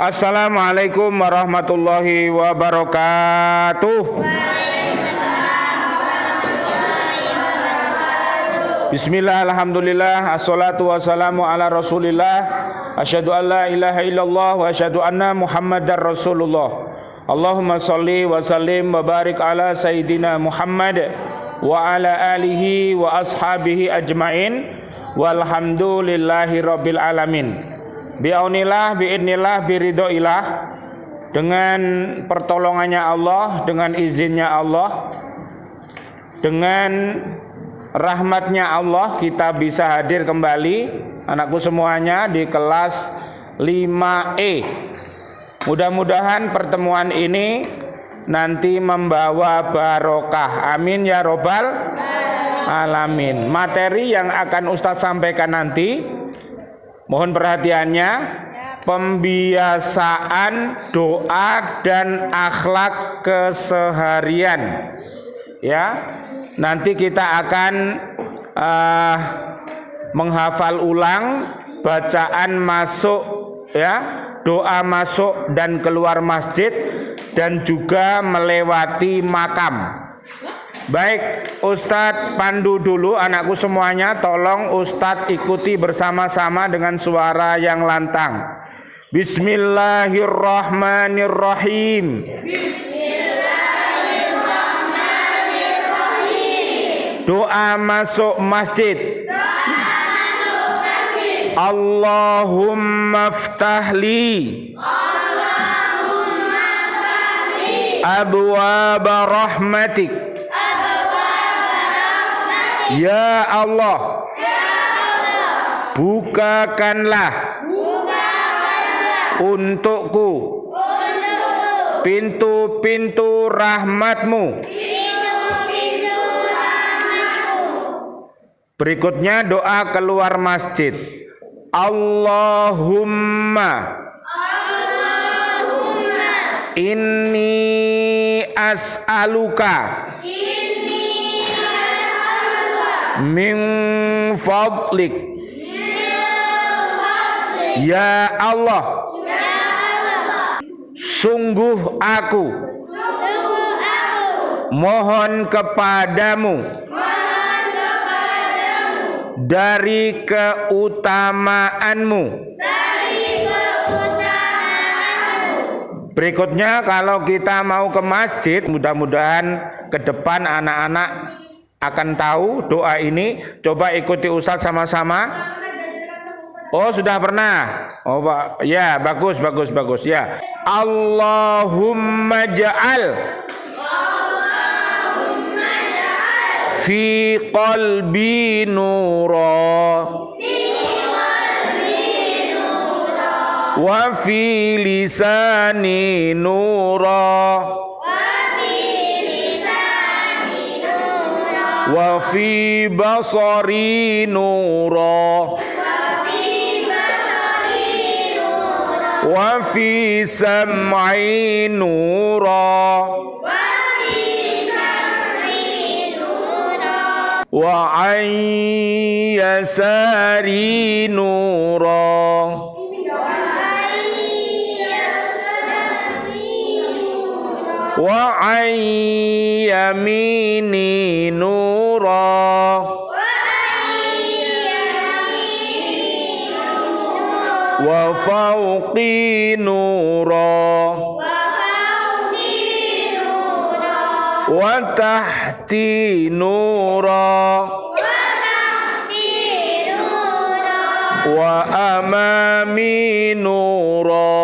Assalamualaikum warahmatullahi wabarakatuh. Bismillah, alhamdulillah, assalatu wassalamu ala rasulillah. Asyhadu an la ilaha illallah wa asyhadu anna muhammadar rasulullah. Allahumma salli wa sallim wa barik ala sayyidina Muhammad wa ala alihi wa ashabihi ajmain. Walhamdulillahi rabbil alamin. Bi'aunillah, bi'idnillah, biridhoillah. Dengan pertolongannya Allah, dengan izinnya Allah, dengan rahmatnya Allah, kita bisa hadir kembali anakku semuanya di kelas 5E. Mudah-mudahan pertemuan ini nanti membawa barokah. Amin ya robbal alamin. Materi yang akan Ustadz sampaikan nanti, mohon perhatiannya, pembiasaan doa dan akhlak keseharian. Ya, nanti kita akan menghafal ulang bacaan masuk, ya, doa masuk dan keluar masjid, dan juga melewati makam. Baik, Ustadz pandu dulu anakku semuanya. Tolong Ustadz ikuti bersama-sama dengan suara yang lantang. Bismillahirrahmanirrahim. Bismillahirrahmanirrahim. Doa masuk masjid. Allahumma ftahli abwaaba rahmatik. Ya Allah, bukakanlah untukku pintu-pintu rahmatmu. Berikutnya doa keluar masjid. Allahumma inni as'aluka min fadlik. Ya Allah, sungguh aku mohon kepadamu dari keutamaanmu. Berikutnya, kalau kita mau ke masjid, mudah-mudahan ke depan anak-anak akan tahu doa ini. Coba ikuti Ustadz sama-sama. Oh, sudah pernah? Oh, ya, bagus ya. Allahumma ja'al fi qalbi nura wa fi lisani nura wa fi basari nura wa fi sam'i nura wa an yasari nura wa an yamini nura wa fawqi nura wa tahti nura wa amami nura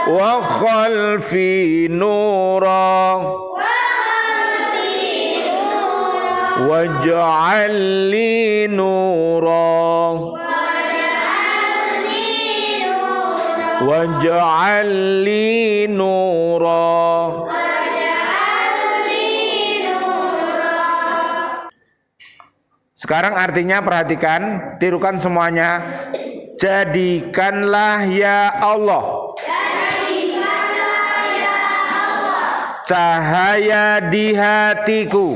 wa khalfi nura waj'al li nura waj'al li nura. Sekarang artinya perhatikan, tirukan semuanya. Jadikanlah ya Allah cahaya di hatiku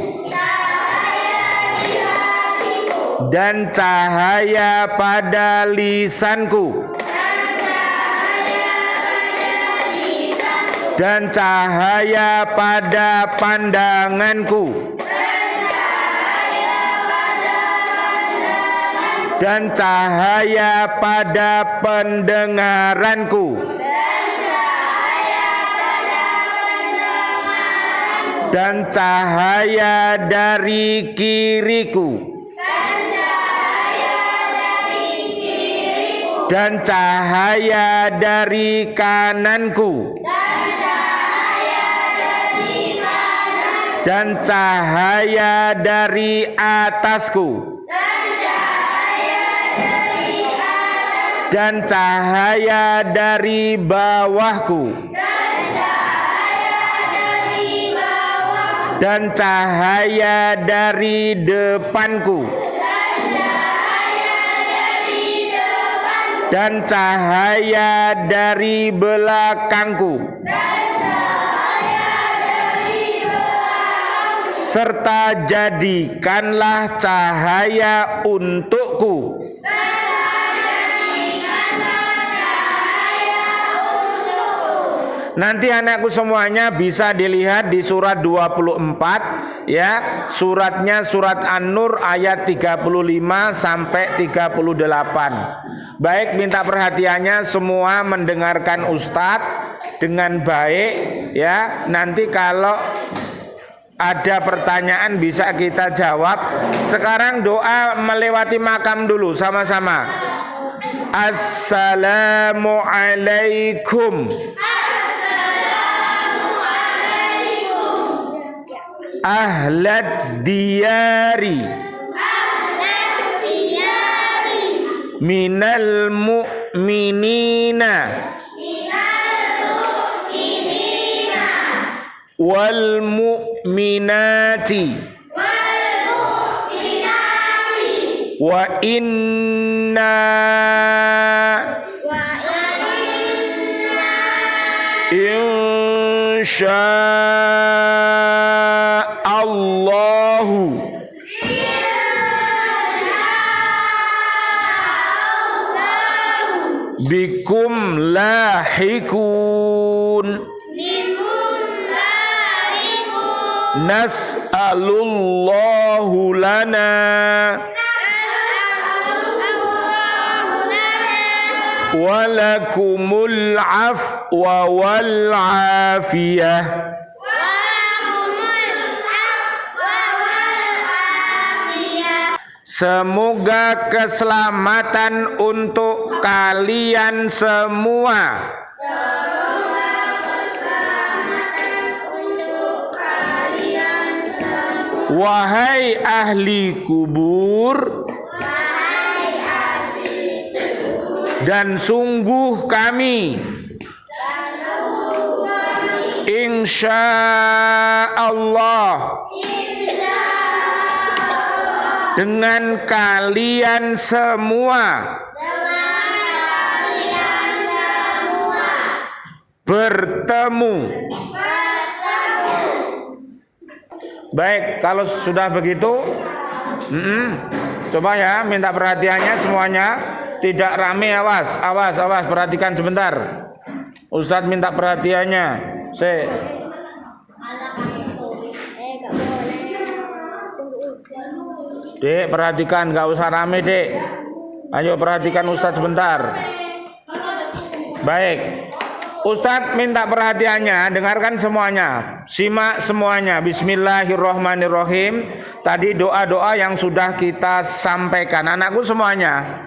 dan cahaya pada lisanku, dan cahaya pada pandanganku, dan cahaya pada pendengaranku, dan cahaya dari kiriku, dan cahaya dari kananku, dan cahaya dari atasku, dan cahaya dari bawahku, dan cahaya dari depanku, dan cahaya dari belakangku, serta jadikanlah cahaya untukku. Nanti anakku semuanya bisa dilihat di surat 24 ya. Suratnya surat An-Nur ayat 35 sampai 38. Baik, minta perhatiannya semua mendengarkan Ustadz dengan baik ya. Nanti kalau ada pertanyaan bisa kita jawab. Sekarang doa melewati makam dulu sama-sama. Assalamualaikum ahlad diyari minal mu'minina wal mu'minati wa inna insyaallahu bikum lahikun nas'alullahu lana walakumul afwa wal afiyah. Semoga keselamatan untuk kalian semua. Wahai ahli kubur, dan sungguh kami insya Allah dengan kalian semua bertemu. Baik, kalau sudah begitu, coba ya minta perhatiannya semuanya. Tidak rame, awas, perhatikan sebentar. Ustadz minta perhatiannya. Dek, perhatikan, gak usah rame, Dek. Ayo perhatikan Ustadz sebentar. Baik, Ustadz minta perhatiannya, dengarkan semuanya, simak semuanya. Bismillahirrohmanirrohim. Tadi doa-doa yang sudah kita sampaikan, anakku semuanya.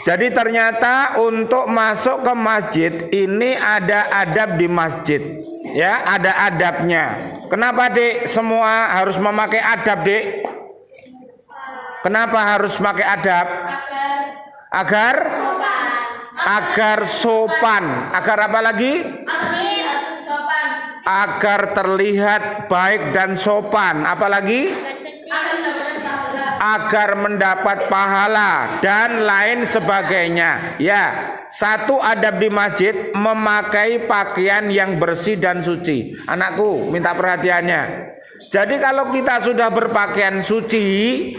Jadi ternyata untuk masuk ke masjid ini ada adab di masjid, ya, ada adabnya. Kenapa, Dek? Semua harus memakai adab, Dek? Kenapa harus pakai adab? Agar sopan. Agar apa lagi? Agar terlihat baik dan sopan. Apalagi? Agar mendapat pahala dan lain sebagainya. Ya, satu adab di masjid memakai pakaian yang bersih dan suci. Anakku, minta perhatiannya. Jadi kalau kita sudah berpakaian suci,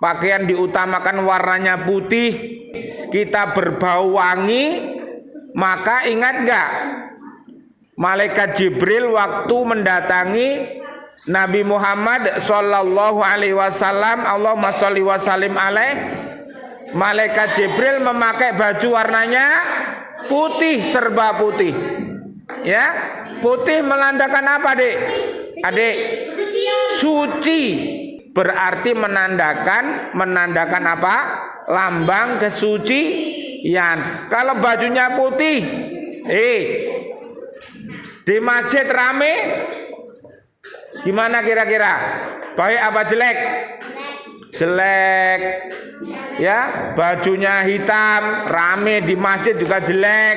pakaian diutamakan warnanya putih, kita berbau wangi, maka ingat enggak? Malaikat Jibril waktu mendatangi Nabi Muhammad sallallahu alaihi wasallam, Allahumma sholli wa sallim alaih. Malaikat Jibril memakai baju warnanya putih, serba putih. Ya, putih menandakan apa, Dek? Adik, suci. Berarti menandakan apa? Lambang kesucian. Kalau bajunya putih, di masjid rame, gimana kira-kira? Baik apa jelek? Jelek. Ya, bajunya hitam, rame di masjid juga jelek.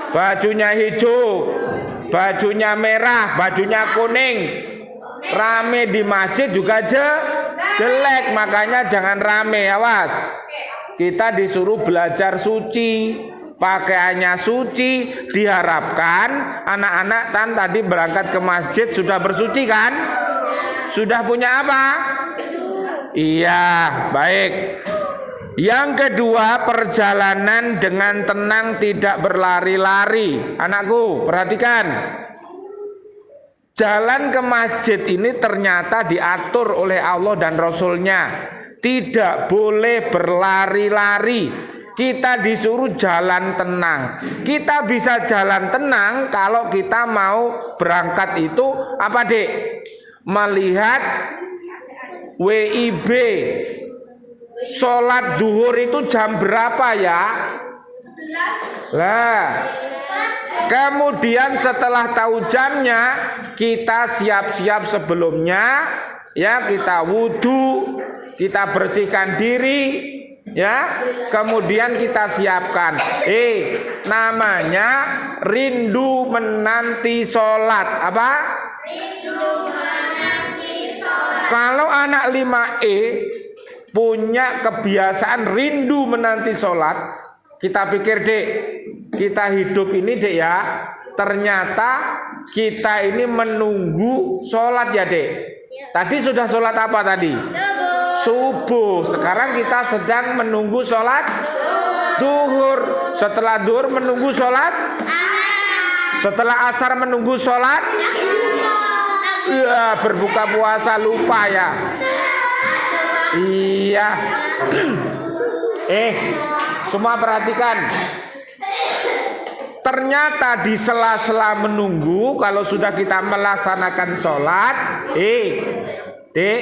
Bajunya hijau, bajunya merah, bajunya kuning, rame di masjid juga jelek. Makanya jangan rame, awas. Kita disuruh belajar suci, pakaiannya suci. Diharapkan anak-anak tadi berangkat ke masjid sudah bersuci kan? Sudah punya apa? Iya, baik. Yang kedua, perjalanan dengan tenang, tidak berlari-lari. Anakku, perhatikan. Jalan ke masjid ini ternyata diatur oleh Allah dan Rasulnya. Tidak boleh berlari-lari. Kita disuruh jalan tenang. Kita bisa jalan tenang kalau kita mau berangkat itu apa, Dek? Melihat WIB. Sholat duhur itu jam berapa ya? Lah, kemudian setelah tahu jamnya, kita siap-siap sebelumnya, ya, kita wudhu, kita bersihkan diri, ya, kemudian kita siapkan. Namanya rindu menanti sholat. Apa? Rindu menanti sholat. Kalau anak 5E punya kebiasaan rindu menanti sholat, kita pikir, Dek, kita hidup ini, Dek, ya, ternyata kita ini menunggu sholat, ya, Dek. Tadi sudah sholat apa tadi? Subuh. Sekarang kita sedang menunggu sholat duhur. Setelah duhur menunggu sholat, setelah asar menunggu sholat, berbuka puasa lupa ya. Iya. Semua perhatikan. Ternyata di sela-sela menunggu, kalau sudah kita melaksanakan sholat, Dek,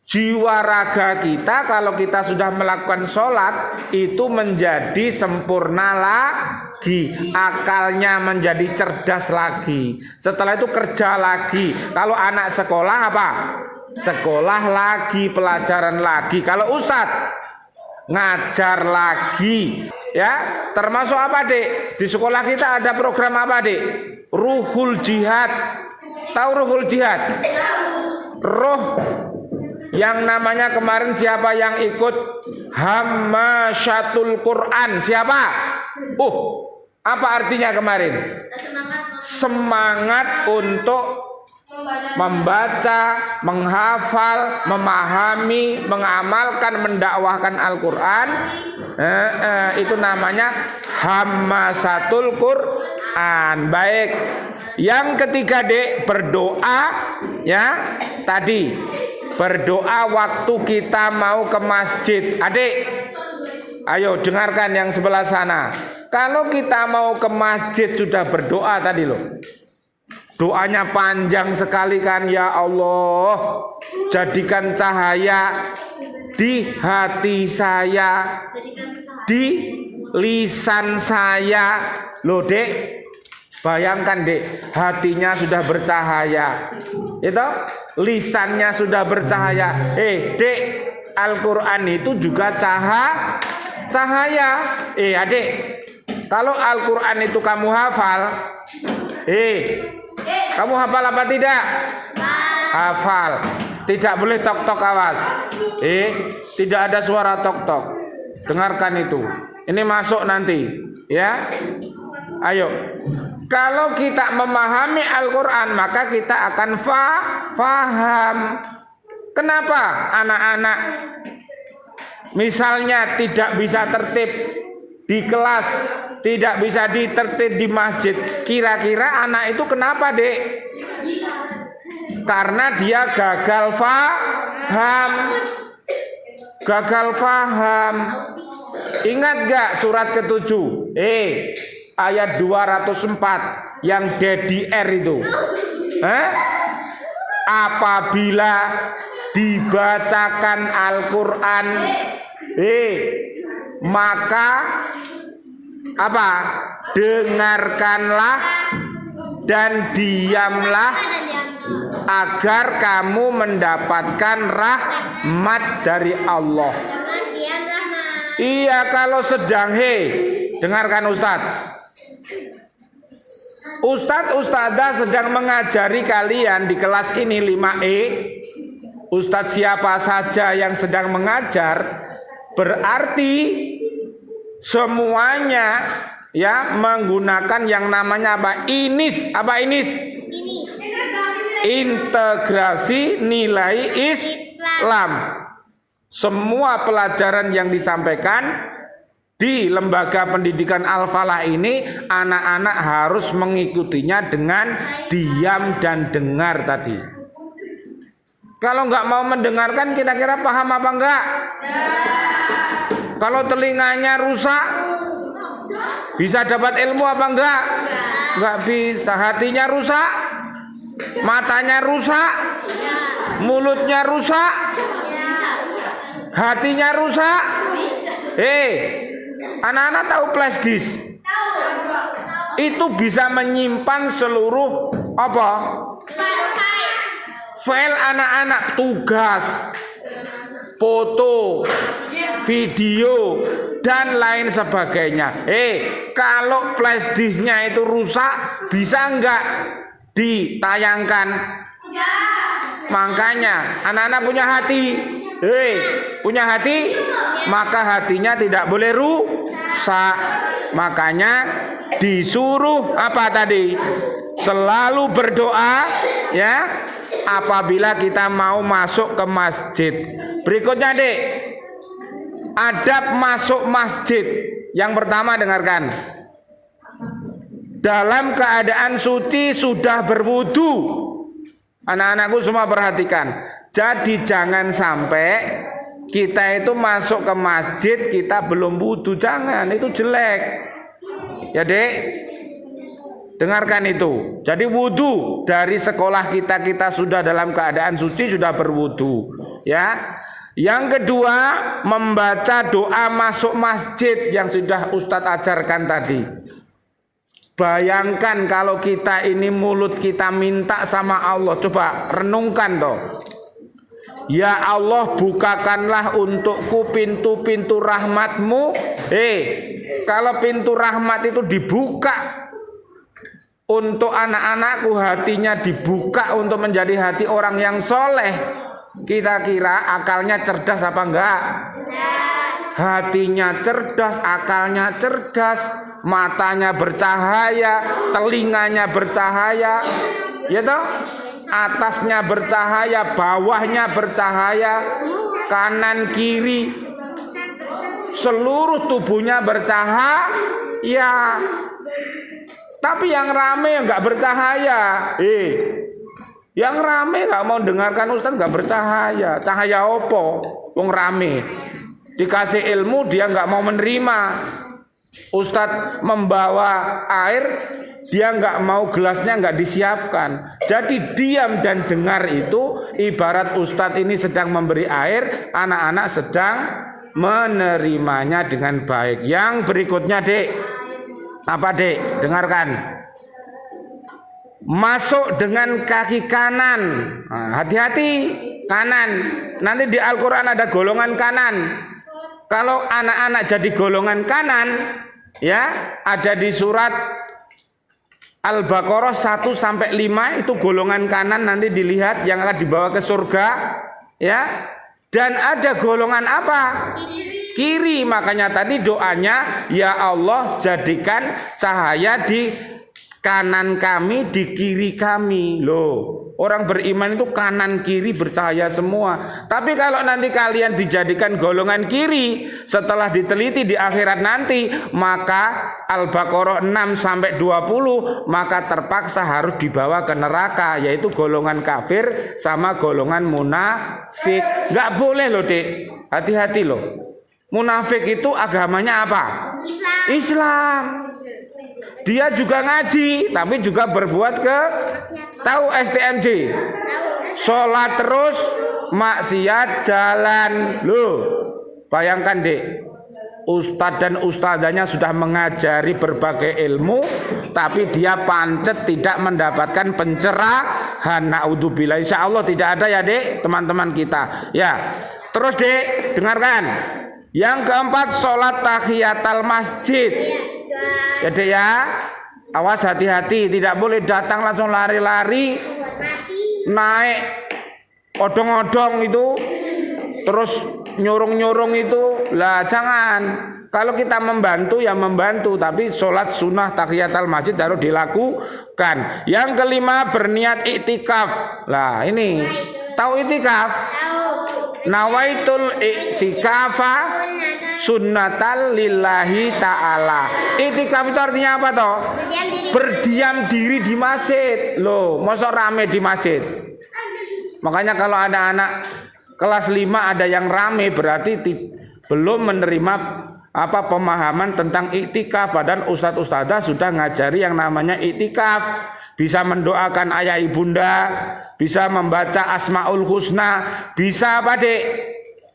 jiwa raga kita kalau kita sudah melakukan sholat itu menjadi sempurna lagi, akalnya menjadi cerdas lagi. Setelah itu kerja lagi. Kalau anak sekolah apa? Sekolah lagi, pelajaran lagi. Kalau ustadz ngajar lagi, ya. Termasuk apa, Dek? Di sekolah kita ada program apa, Dek? Ruhul Jihad. Tahu Ruhul Jihad? Roh yang namanya kemarin siapa yang ikut Hammasyatul Quran? Siapa? Apa artinya kemarin? Semangat untuk membaca, menghafal, memahami, mengamalkan, mendakwahkan Al-Quran. Itu namanya Hammasatul Quran. Baik. Yang ketiga, Dek, berdoa, ya. Tadi berdoa waktu kita mau ke masjid. Adik, ayo dengarkan yang sebelah sana. Kalau kita mau ke masjid sudah berdoa tadi loh. Doanya panjang sekali kan, ya Allah, jadikan cahaya di hati saya, di lisan saya. Loh, Dek, bayangkan, Dek, hatinya sudah bercahaya, itu lisannya sudah bercahaya. Dek, Al-Quran itu juga cahaya. Adik, kalau Al-Quran itu kamu hafal, kamu hafal apa tidak? Hafal. Tidak boleh tok-tok, awas. Tidak ada suara tok-tok. Dengarkan itu. Ini masuk nanti, ya. Ayo. Kalau kita memahami Al-Quran, maka kita akan faham. Kenapa anak-anak misalnya tidak bisa tertib di kelas, tidak bisa ditertib di masjid? Kira-kira anak itu kenapa, Dek? Karena dia gagal faham. Gagal faham. Ingat gak surat ke-7? Ayat 204 yang Dedi R itu. Apabila dibacakan Al-Quran, maka apa? Dengarkanlah dan diamlah agar kamu mendapatkan rahmat dari Allah. Iya, kalau sedang dengarkan Ustadzah sedang mengajari kalian di kelas ini 5E. Ustadz siapa saja yang sedang mengajar, berarti semuanya ya menggunakan yang namanya apa? Inis. Apa inis? Integrasi nilai Islam. Semua pelajaran yang disampaikan di lembaga pendidikan Al-Falah ini, anak-anak harus mengikutinya dengan diam dan dengar tadi. Kalau nggak mau mendengarkan, kira-kira paham apa enggak? Kalau telinganya rusak, bisa dapat ilmu apa enggak? Enggak bisa. Hatinya rusak, matanya rusak, mulutnya rusak, hatinya rusak. Anak-anak tahu flash disk? Itu bisa menyimpan seluruh apa? File anak-anak, tugas, foto, video, dan lain sebagainya. Kalau flash disknya itu rusak, bisa enggak ditayangkan? Makanya anak-anak punya hati. Punya hati, maka hatinya tidak boleh rusak. Makanya disuruh apa tadi? Selalu berdoa ya apabila kita mau masuk ke masjid. Berikutnya, Dek, adab masuk masjid. Yang pertama, dengarkan. Dalam keadaan suci sudah berwudu. Anak-anakku semua perhatikan. Jadi jangan sampai kita itu masuk ke masjid kita belum wudu, jangan, itu jelek. Ya, Dek, dengarkan itu. Jadi wudu dari sekolah kita sudah dalam keadaan suci, sudah berwudu. Ya. Yang kedua, membaca doa masuk masjid yang sudah Ustadz ajarkan tadi. Bayangkan kalau kita ini mulut kita minta sama Allah. Coba renungkan toh. Ya Allah, bukakanlah untukku pintu-pintu rahmatmu. Kalau pintu rahmat itu dibuka untuk anak-anakku, hatinya dibuka untuk menjadi hati orang yang soleh, kira-kira akalnya cerdas apa enggak? Hatinya cerdas, akalnya cerdas, matanya bercahaya, telinganya bercahaya, ya toh? Atasnya bercahaya, bawahnya bercahaya, kanan kiri, seluruh tubuhnya bercahaya. Tapi yang rame nggak bercahaya. Yang rame nggak mau dengarkan Ustadz, nggak bercahaya. Cahaya opo? Wong rame. Dikasih ilmu dia nggak mau menerima. Ustadz membawa air, dia nggak mau, gelasnya nggak disiapkan. Jadi diam dan dengar itu ibarat Ustadz ini sedang memberi air, anak-anak sedang menerimanya dengan baik. Yang berikutnya, Dek, apa, Dek? Dengarkan. Masuk dengan kaki kanan. Hati-hati, kanan. Nanti di Al-Quran ada golongan kanan. Kalau anak-anak jadi golongan kanan, ya, ada di surat Al-Baqarah 1-5 itu golongan kanan, nanti dilihat yang akan dibawa ke surga, ya. Dan ada golongan apa? Kiri. Makanya tadi doanya, ya Allah jadikan cahaya di kanan kami, di kiri kami. Loh, Orang beriman itu kanan kiri bercahaya semua. Tapi kalau nanti kalian dijadikan golongan kiri setelah diteliti di akhirat nanti, maka Al-Baqarah 6 sampai 20 maka terpaksa harus dibawa ke neraka, yaitu golongan kafir sama golongan munafik. Enggak boleh loh, Dek. Hati-hati loh. Munafik itu agamanya apa? Islam. Dia juga ngaji, tapi juga berbuat tahu STMJ. Sholat terus, maksiat jalan. Loh, bayangkan Dek, ustadz dan ustadzanya sudah mengajari berbagai ilmu, tapi dia pancet tidak mendapatkan pencerahan. Naudzubillah. Insya Allah tidak ada ya Dek, teman-teman kita. Ya, terus Dek, dengarkan. Yang keempat, sholat tahiyatul masjid. Ya Dek ya, awas hati-hati, tidak boleh datang langsung lari-lari, naik odong-odong itu, terus nyurung-nyurung itu, lah jangan. Kalau kita membantu ya membantu, tapi sholat sunnah tahiyatul masjid harus dilakukan. Yang kelima, berniat iktikaf. Lah ini, tahu iktikaf? Nawaitul iktikafa sunnatal lillahi ta'ala. Iktikaf itu artinya apa toh? Berdiam diri di masjid. Loh, masa rame di masjid? Makanya kalau ada anak kelas 5 ada yang rame, berarti belum menerima pemahaman tentang iktikaf. Padahal ustadz-ustadzah sudah ngajari yang namanya iktikaf. Bisa mendoakan ayah ibunda, bisa membaca Asmaul Husna, bisa apa Dek?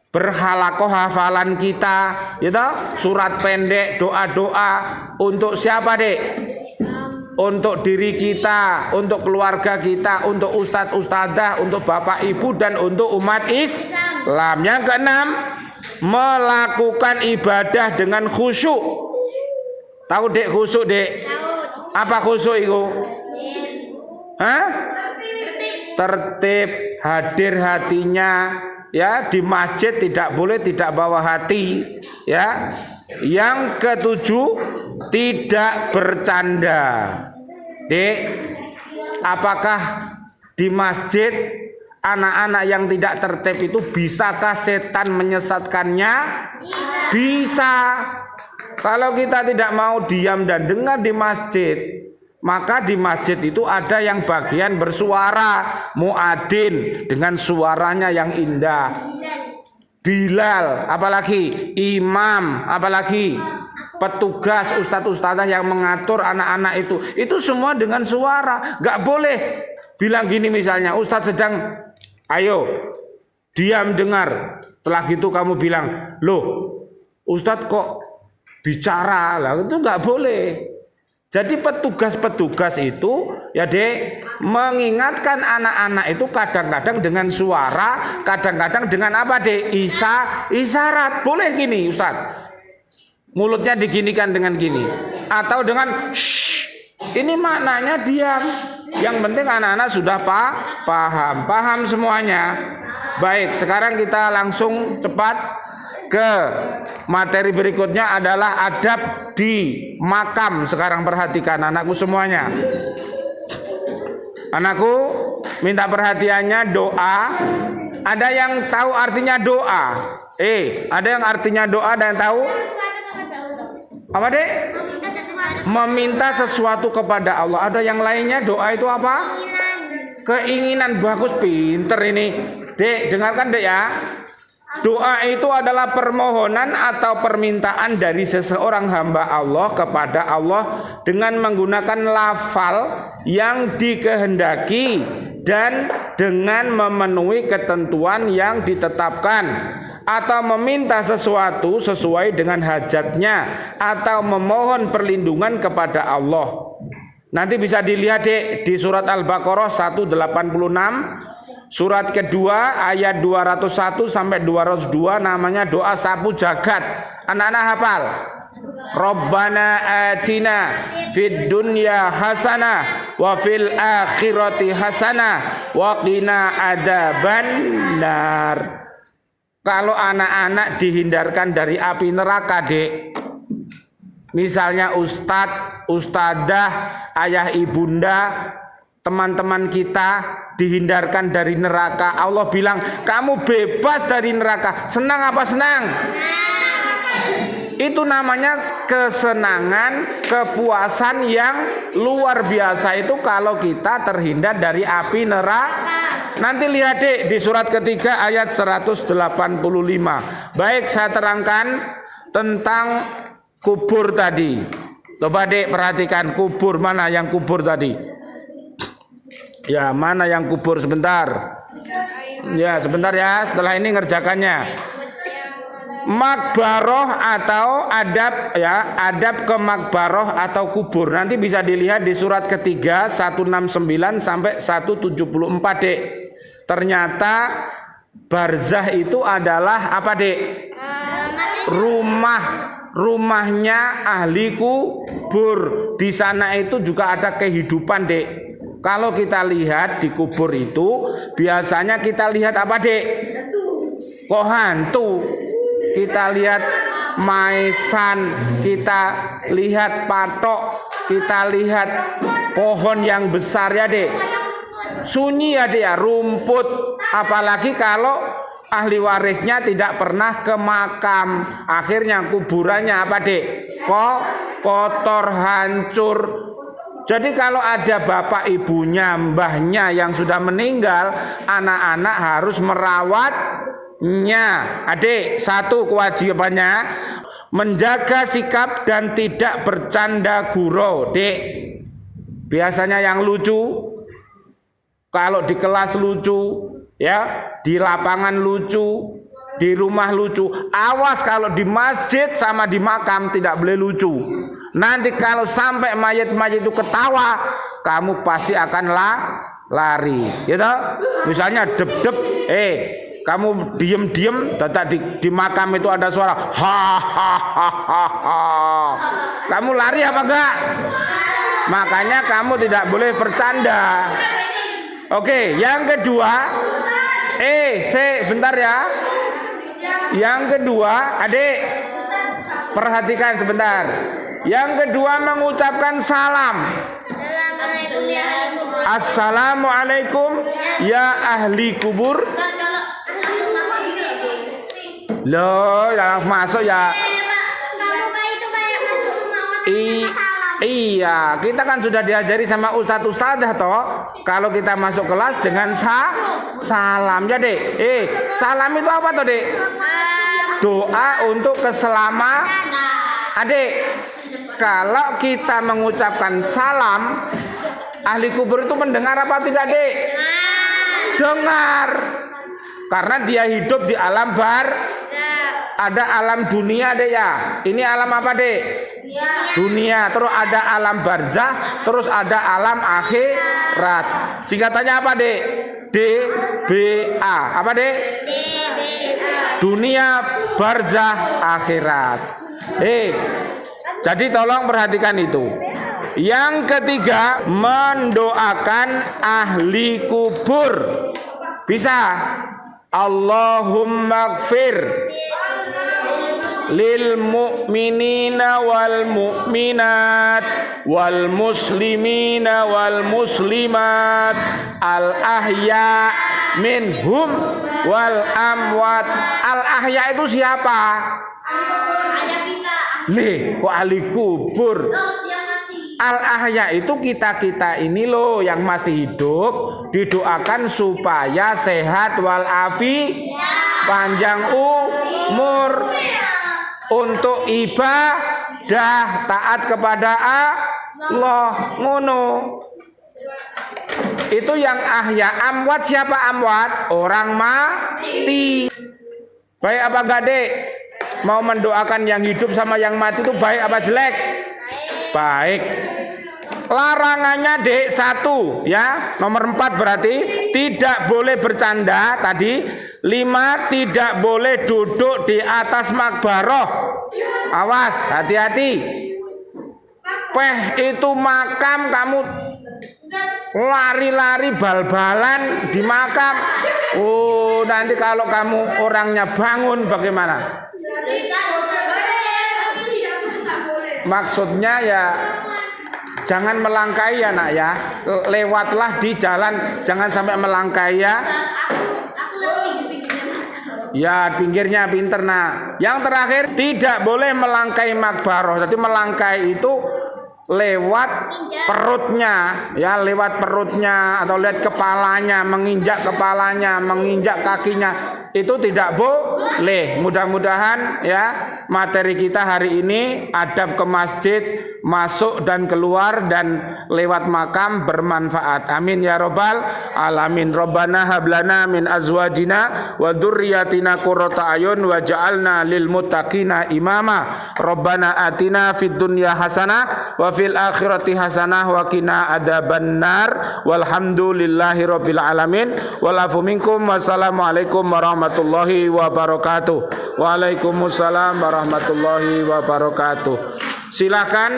Berhalakoh hafalan kita, gitu? Surat pendek, doa-doa untuk siapa Dek? Untuk diri kita, untuk keluarga kita, untuk ustadz ustadzah, untuk bapak ibu dan untuk umat Islam. Yang keenam, melakukan ibadah dengan khusyuk. Tahu Dek khusyuk Dek? Apa khusyuk itu? Tertib, hadir hatinya, ya, di masjid tidak boleh tidak bawa hati, ya. Yang ketujuh, tidak bercanda. Dek, apakah di masjid anak-anak yang tidak tertib itu bisakah setan menyesatkannya? Bisa. Kalau kita tidak mau diam dan dengar di masjid, maka di masjid itu ada yang bagian bersuara, muadzin dengan suaranya yang indah, Bilal, apalagi imam, apalagi petugas ustadz-ustadzah yang mengatur anak-anak itu semua dengan suara. Gak boleh bilang gini misalnya, ustadz sedang, ayo diam dengar. Setelah gitu kamu bilang, loh ustadz kok bicara, lah itu gak boleh. Jadi petugas-petugas itu ya Dek, mengingatkan anak-anak itu kadang-kadang dengan suara, kadang-kadang dengan apa Dek? Isyarat. Boleh gini Ustaz, mulutnya diginikan dengan gini, atau dengan shh. Ini maknanya diam. Yang penting anak-anak sudah paham semuanya. Baik, sekarang kita langsung cepat ke materi berikutnya adalah adab di makam. Sekarang perhatikan anakku semuanya. Anakku minta perhatiannya, doa. Ada yang tahu artinya doa? Ada yang artinya doa dan tahu? Apa Dek? Meminta sesuatu kepada Allah. Ada yang lainnya, doa itu apa? Keinginan. Bagus, pinter ini. Dek, dengarkan Dek ya. Doa itu adalah permohonan atau permintaan dari seseorang hamba Allah kepada Allah dengan menggunakan lafal yang dikehendaki dan dengan memenuhi ketentuan yang ditetapkan, atau meminta sesuatu sesuai dengan hajatnya, atau memohon perlindungan kepada Allah. Nanti bisa dilihat Dek, di surat Al-Baqarah 186. Surat kedua ayat 201 sampai 202 namanya doa sapu jagat. Anak-anak hafal. Rabbana atina fid dunya hasanah wa fil akhirati hasanah wa qina adzabannar. Kalau anak-anak dihindarkan dari api neraka Dek, misalnya ustadz, ustadzah, ayah ibunda teman-teman kita dihindarkan dari neraka. Allah bilang, kamu bebas dari neraka. Senang apa senang? Itu namanya kesenangan, kepuasan yang luar biasa itu kalau kita terhindar dari api neraka. Nanti lihat Dek di surat ketiga ayat 185. Baik, saya terangkan tentang kubur tadi. Coba Dek perhatikan kubur, mana yang kubur tadi? Ya, mana yang kubur sebentar? Ya, sebentar ya, setelah ini ngerjakannya. Makbaroh atau adab ya, adab ke makbaroh atau kubur. Nanti bisa dilihat di surat ketiga 169 sampai 174 Dek. Ternyata barzah itu adalah apa Dek? Rumahnya ahli kubur. Di sana itu juga ada kehidupan Dek. Kalau kita lihat di kubur itu biasanya kita lihat apa Dek? Kok hantu? Kita lihat maisan, kita lihat patok, kita lihat pohon yang besar ya Dek. Sunyi ya Dek ya, rumput. Apalagi kalau ahli warisnya tidak pernah ke makam. Akhirnya kuburannya apa Dek? Kok kotor, hancur. Jadi kalau ada bapak ibunya, mbahnya yang sudah meninggal, anak-anak harus merawatnya. Adik, satu kewajibannya menjaga sikap dan tidak bercanda gurau. Dek, biasanya yang lucu, kalau di kelas lucu, ya, di lapangan lucu, di rumah lucu. Awas kalau di masjid sama di makam tidak boleh lucu. Nanti kalau sampai mayat-mayat itu ketawa, kamu pasti akan lari, gitu. Misalnya dep-dep, kamu diem-diem, di makam itu ada suara ha. Kamu lari apa enggak? Makanya kamu tidak boleh bercanda. Oke, yang kedua, bentar ya. Yang kedua, Adik, perhatikan sebentar. Yang kedua mengucapkan salam. Assalamualaikum ya ahli kubur. Loh, yang masuk ya. Iya, kita kan sudah diajari sama ustadz-ustadzah toh. Kalau kita masuk kelas dengan salam ya Dek. Salam itu apa toh Dek? Doa untuk keselamatan. Adik, kalau kita mengucapkan salam, ahli kubur itu mendengar apa tidak Dek? Dengar. Karena dia hidup di alam ada alam dunia Dek ya. Ini alam apa Dek? Dunia. Terus ada alam barzah, terus ada alam akhirat. Singkatannya apa Dek? DBA. Apa Dek? Dunia, barzah, akhirat. Jadi tolong perhatikan itu. Yang ketiga, mendoakan ahli kubur. Bisa. Allahumma gfir lil mu'minina wal mu'minat wal muslimina wal muslimat al ahya minhum wal amwat. Al ahya itu siapa? Kok ahli kubur? Al-ahya itu kita-kita ini loh yang masih hidup, didoakan supaya sehat walafi, panjang umur, untuk ibadah, taat kepada Allah. Ngono. Itu yang ahya. Amwat siapa amwat? Orang mati. Baik apa enggak Dek? Mau mendoakan yang hidup sama yang mati itu baik apa jelek? Baik. Larangannya Dek, 1 ya, nomor 4 berarti tidak boleh bercanda tadi. 5, tidak boleh duduk di atas makbaroh. Awas, hati-hati. Itu makam, kamu lari-lari bal-balan di makam. Oh, nanti kalau kamu orangnya bangun bagaimana? Maksudnya ya jangan melangkai ya nak ya. Lewatlah di jalan, jangan sampai melangkai ya. Aku lewat pinggir-pinggirnya. Ya pinggirnya pinter nak. Yang terakhir tidak boleh melangkai makbaroh. Jadi melangkai itu lewat perutnya, ya lewat perutnya atau lihat kepalanya, menginjak kepalanya, menginjak kakinya. Itu tidak boleh. Mudah-mudahan ya materi kita hari ini adab ke masjid, masuk dan keluar dan lewat makam bermanfaat. Amin ya robbal alamin. Rabbana hablana min azwajina wa dzurriyyatina qurrata ayun waj'alna lil muttaqina imama. Rabbana atina fid dunya hasanah wa fil akhirati hasanah wa qina adzabannar. Walhamdulillahi rabbil alamin. Walafu minkum. Wassalamualaikum warahmatullahi wabarakatuh. Waalaikumsalam warahmatullahi wabarakatuh. Silakan.